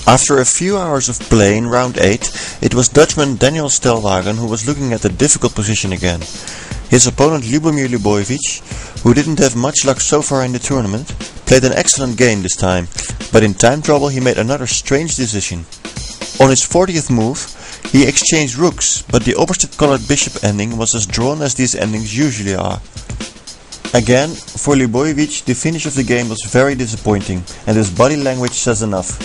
After a few hours of play in round 8, it was Dutchman Daniel Stelwagen who was looking at the difficult position again. His opponent Ljubomir Ljubojevic, who didn't have much luck so far in the tournament, played an excellent game this time, but in time trouble he made another strange decision. On his 40th move, he exchanged rooks, but the opposite colored bishop ending was as drawn as these endings usually are. Again, for Ljubojevic, the finish of the game was very disappointing, and his body language says enough.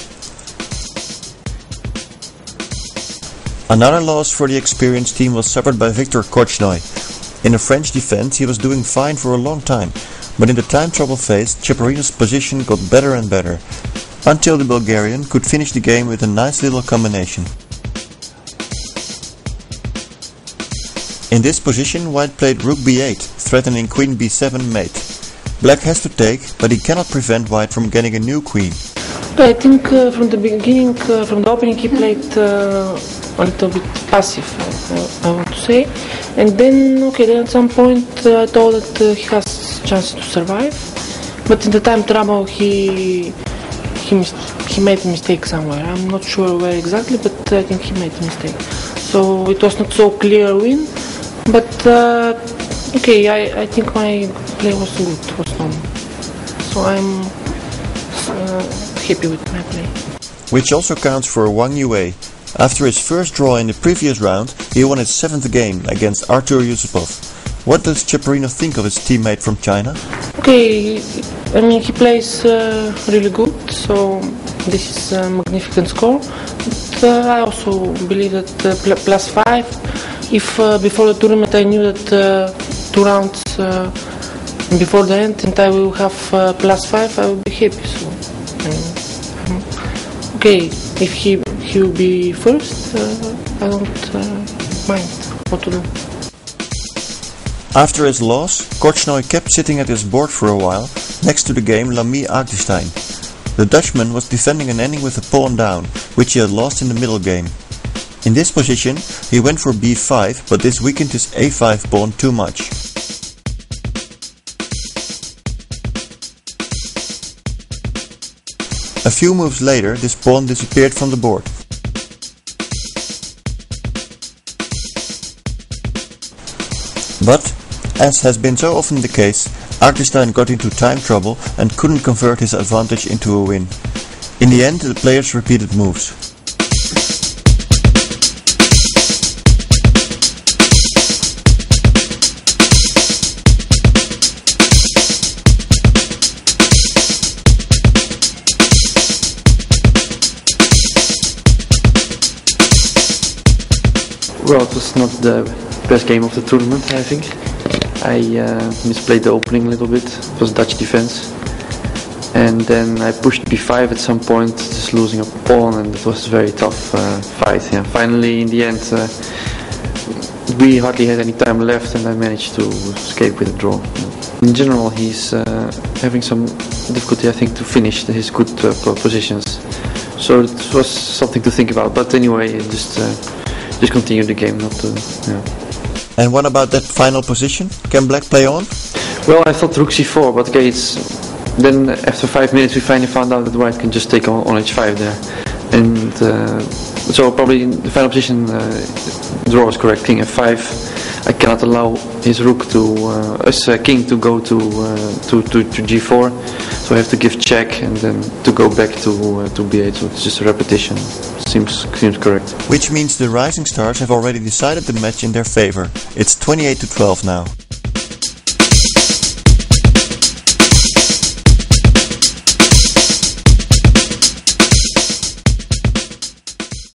Another loss for the experienced team was suffered by Viktor Korchnoi. In the French defense he was doing fine for a long time, but in the time trouble phase Ceperino's position got better and better, until the Bulgarian could finish the game with a nice little combination. In this position White played Rook b8, threatening Queen b7 mate. Black has to take, but he cannot prevent White from getting a new queen. I think from the beginning, from the opening he played a little bit passive, I want to say, and then at some point I thought that he has chance to survive, but in the time trouble he made a mistake somewhere. I'm not sure where exactly, but I think he made a mistake. So it was not so clear win, but I think my play was good, was normal. So I'm happy with my play. Which also counts for Wang Yue. After his first draw in the previous round, he won his 7th game against Artur Yusupov. What does Ceperino think of his teammate from China? I mean he plays really good, so this is a magnificent score. But I also believe that +5, if before the tournament I knew that 2 rounds before the end and I will have +5, I will be happy. So if he will be first, I don't mind what to do. After his loss, Korchnoi kept sitting at his board for a while, next to the game Lamy Agdistein. The Dutchman was defending an ending with a pawn down, which he had lost in the middle game. In this position, he went for b5, but this weakened his a5 pawn too much. A few moves later, this pawn disappeared from the board. But, as has been so often the case, Agdistein got into time trouble and couldn't convert his advantage into a win. In the end, the players repeated moves. Well, it was not the best game of the tournament, I think. I misplayed the opening a little bit. It was Dutch defense. And then I pushed b5 at some point, just losing a pawn, and it was a very tough fight. Yeah. Finally, in the end, we hardly had any time left and I managed to escape with a draw. In general, he's having some difficulty, I think, to finish his good positions. So it was something to think about. But anyway, just continue the game, not And what about that final position? Can Black play on? Well, I thought Rook c4, but then after 5 minutes we finally found out that White can just take on h5 there. And so probably in the final position draw is correct, king f5. I cannot allow his rook king to go to g4, so I have to give check and then to go back to b8, so it's just a repetition. Seems correct. Which means the Rising Stars have already decided the match in their favor. It's 28-12 now.